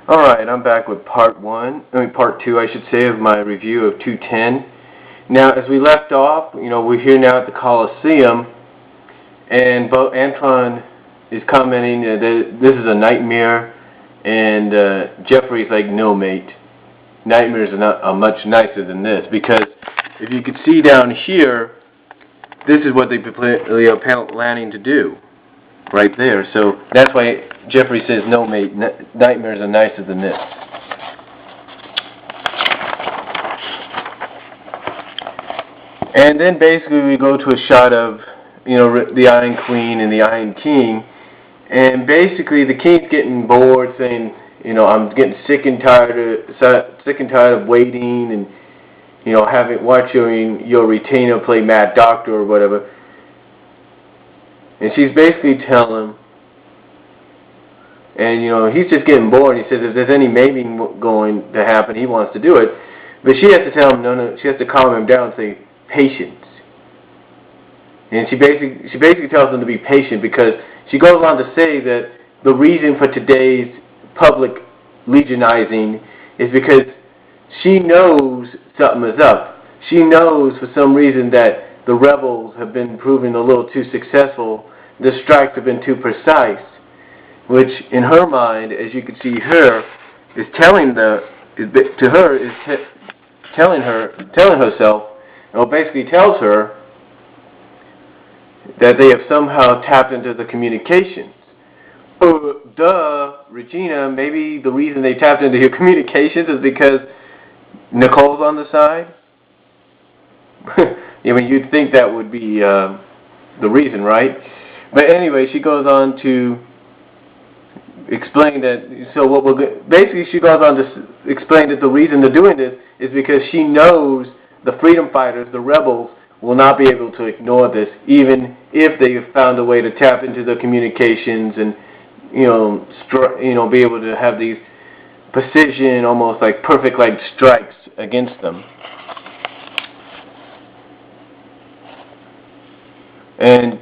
Alright, I'm back with part 2, I should say, of my review of 210. Now, as we left off, we're here now at the Coliseum, and Antoine is commenting that this is a nightmare, and Jeffrey's like, no, mate, nightmares are much nicer than this, because if you could see down here, this is what they are planning to do. Right there, so that's why Jeffrey says, no mate, nightmares are nicer than this. And then basically we go to a shot of, the Iron Queen and the Iron King, and basically the King's getting bored, saying, I'm getting sick and tired of waiting, and watching your retainer play Mad Doctor or whatever. And she's basically telling him, and he's just getting bored. He says if there's any mating going to happen, he wants to do it. But she has to tell him, no, she has to calm him down and say, patience. And she basically tells him to be patient, because she goes on to say that the reason for today's public legionizing is because she knows something is up. She knows for some reason that the rebels have been proving a little too successful. The strikes have been too precise, which in her mind, as you can see here, is telling herself, or basically tells her that they have somehow tapped into the communications. Regina, maybe the reason they tapped into your communications is because Nicole's on the side? You'd think that would be the reason, right? But anyway, she goes on to explain that. She goes on to explain that the reason they're doing this is because she knows the freedom fighters, the rebels, will not be able to ignore this, even if they have found a way to tap into the communications and be able to have these precision, almost like perfect like strikes against them. And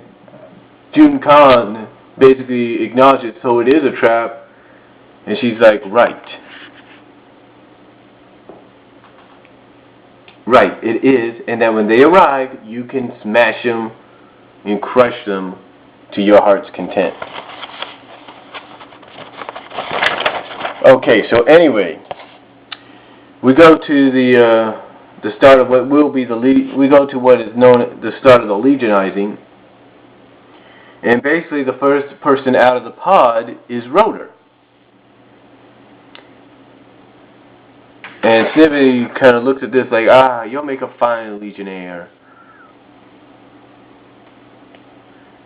June Khan basically acknowledges, so it is a trap, and she's like, right, it is, and that when they arrive, you can smash them and crush them to your heart's content. Okay, so anyway, we go to the start of what will be we go to what is known as the start of the legionizing. And basically the first person out of the pod is Rotor. And Snippy kind of looks at this like, you'll make a fine legionnaire.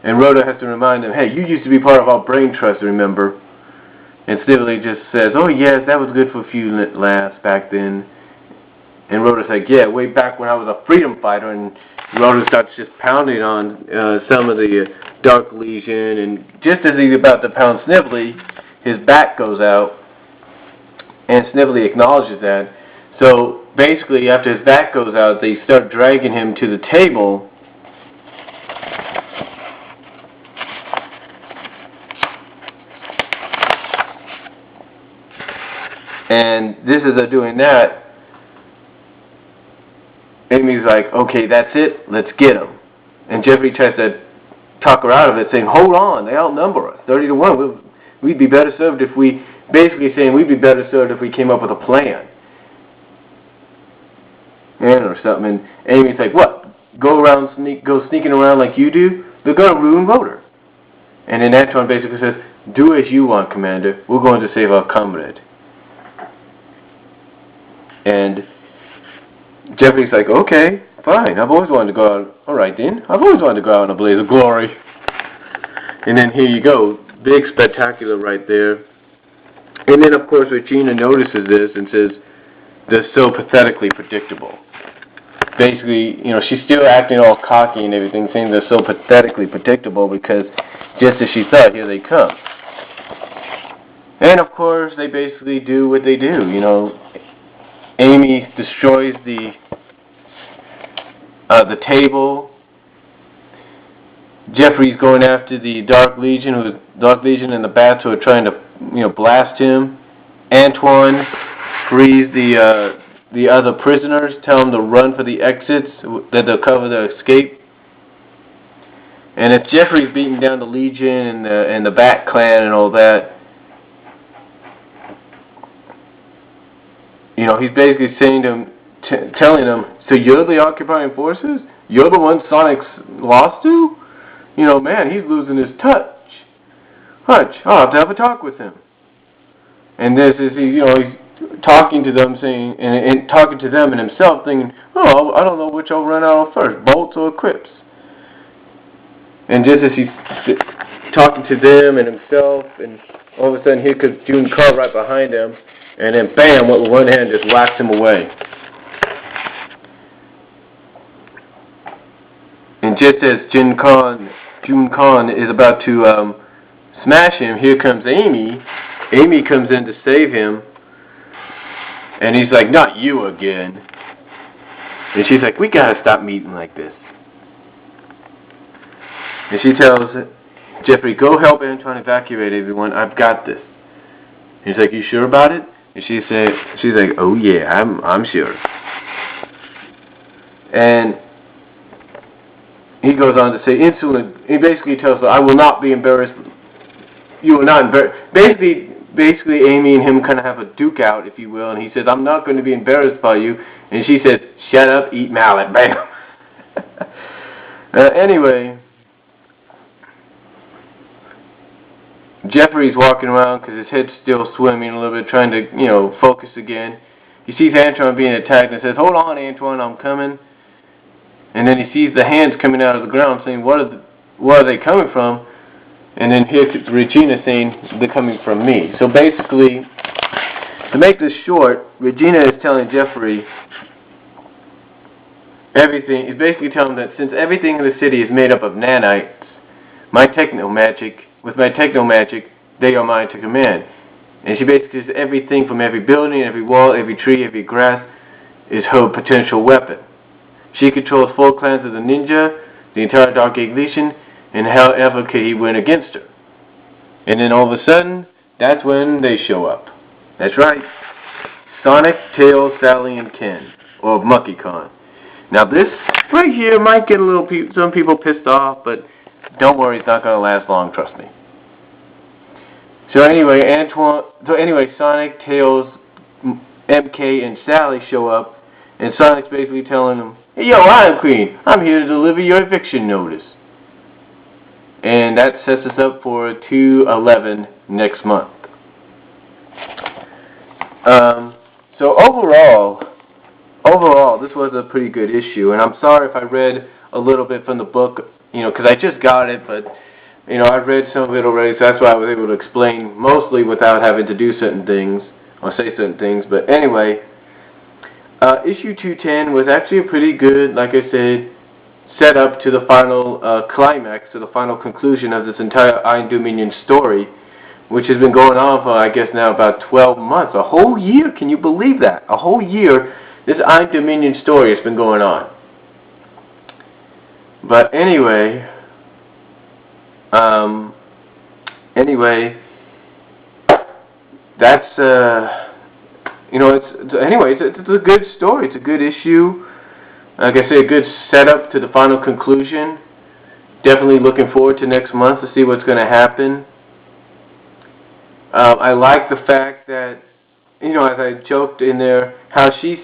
And Rotor has to remind him, hey, you used to be part of our brain trust, remember? And Snippy just says, oh yes, that was good for a few laughs back then. And Rotor's like, yeah, way back when I was a freedom fighter. And Rotor starts just pounding on some of the Dark Legion, and just as he's about to pound Snivelly, his back goes out, and Snivelly acknowledges that. So basically, after his back goes out, they start dragging him to the table. And this is they're doing that. Amy's like, okay, that's it, let's get him. And Jeffrey tries to talk her out of it, saying, hold on, they outnumber us, 30-1. We'd be better served if we, basically saying we'd be better served if we came up with a plan. Or something. And Amy's like, what? Go sneaking around like you do? They're going to ruin Rotor. And then Antoine basically says, do as you want, Commander. We're going to save our comrade. And Jeffrey's like, okay, fine. I've always wanted to go out. All right, then. I've always wanted to go out in a blaze of glory. And then here you go. Big spectacular right there. And then, of course, Regina notices this and says, they're so pathetically predictable. Basically, she's still acting all cocky and everything, saying they're so pathetically predictable because just as she thought, here they come. And, of course, they basically do what they do. Amy destroys the table. Jeffrey's going after the Dark Legion and the bats who are trying to, blast him. Antoine frees the other prisoners, tell them to run for the exits, that they'll cover the escape. And if Jeffrey's beating down the Legion and the Bat Clan and all that, you know, he's basically saying to him, telling them, so you're the occupying forces? You're the one Sonic's lost to? You know, man, he's losing his touch. Hutch, I'll have to have a talk with him. And this is, you know, he's talking to them, saying, and talking to them and himself, thinking, oh, I don't know which I'll run out of first, bolts or quips. And just as he's talking to them and himself, and all of a sudden here comes Jun Carr right behind him, and then bam, with one hand just whacks him away. And just as Jun Carr is about to smash him, here comes Amy. Amy comes in to save him, and he's like, not you again. And she's like, we gotta stop meeting like this. And she tells Jeffrey, go help Antoine evacuate everyone, I've got this. He's like, you sure about it? And she's like, oh yeah, I'm sure. And he goes on to say, he basically tells her, I will not be embarrassed. You will not embarrass. Basically, Amy and him kind of have a duke out, if you will, and he says, I'm not going to be embarrassed by you. And she says, shut up, eat mallet. Bam. Anyway, Jeffrey's walking around because his head's still swimming a little bit, trying to, you know, focus again. He sees Antoine being attacked and says, hold on, Antoine, I'm coming. And then he sees the hands coming out of the ground, saying, where are they coming from? And then here's Regina saying, they're coming from me. So basically, to make this short, Regina is telling Jeffrey everything. He's basically telling him that since everything in the city is made up of nanites, with my techno magic, they are mine to command. And she basically says everything from every building, every wall, every tree, every grass is her potential weapon. She controls 4 clans of the ninja, the entire Dark Gate Legion, and however could he win against her? And then all of a sudden, that's when they show up. That's right. Sonic, Tails, Sally, and Ken, or Monkey Kong. Now this right here might get some people pissed off, but don't worry, it's not going to last long, trust me. So anyway, Sonic, Tails, MK, and Sally show up, and Sonic's basically telling them, hey, yo, I'm Queen. I'm here to deliver your eviction notice. And that sets us up for 2/11 next month. So overall, this was a pretty good issue. And I'm sorry if I read a little bit from the book, you know, because I just got it, but, you know, I've read some of it already, so that's why I was able to explain mostly without having to do certain things, or say certain things. But anyway, issue 210 was actually a pretty good, like I said, set up to the final climax, to the final conclusion of this entire Iron Dominion story, which has been going on for, I guess, now about 12 months. A whole year, can you believe that? A whole year, this Iron Dominion story has been going on. But anyway, that's, you know, it's a good story. It's a good issue. Like I say, a good setup to the final conclusion. Definitely looking forward to next month to see what's going to happen. I like the fact that, you know, as I joked in there, how she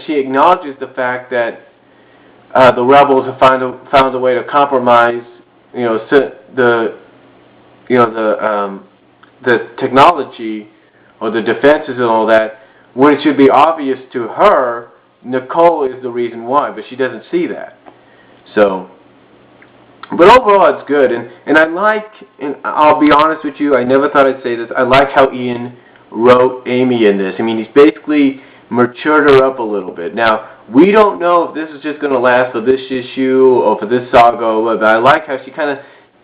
acknowledges the fact that the rebels have found a way to compromise, you know, the technology or the defenses and all that, when it should be obvious to her. Nicole is the reason why, but she doesn't see that. So, but overall it's good, and I like, and I'll be honest with you, I never thought I'd say this, I like how Ian wrote Amy in this. I mean, he's basically matured her up a little bit. Now, we don't know if this is just going to last for this issue or for this saga, but I like how she kind of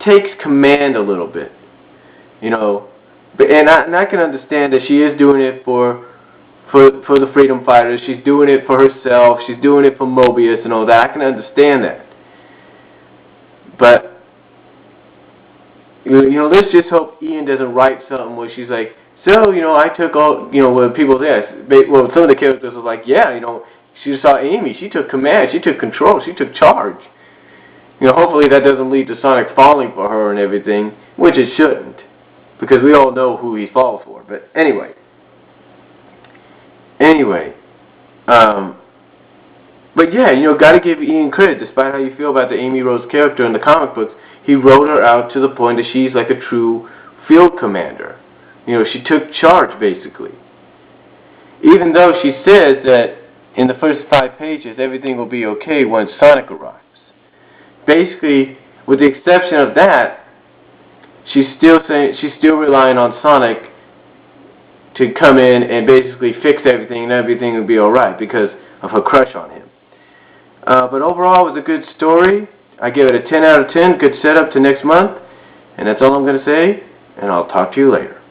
takes command a little bit, you know, and I can understand that she is doing it for the freedom fighters. She's doing it for herself. She's doing it for Mobius and all that. I can understand that. But, you know, let's just hope Ian doesn't write something where she's like So, I took all, when people asked, well, some of the characters were like, yeah, she saw Amy, she took command, she took control, she took charge. Hopefully that doesn't lead to Sonic falling for her and everything, which it shouldn't, because we all know who he falls for. But anyway, but yeah, gotta give Ian credit. Despite how you feel about the Amy Rose character in the comic books, he wrote her out to the point that she's like a true field commander. She took charge, basically. Even though she says that in the first 5 pages, everything will be okay once Sonic arrives. Basically, with the exception of that, she's still relying on Sonic to come in and basically fix everything, and everything will be alright because of her crush on him. But overall, it was a good story. I give it a 10 out of 10. Good setup to next month. And that's all I'm going to say, and I'll talk to you later.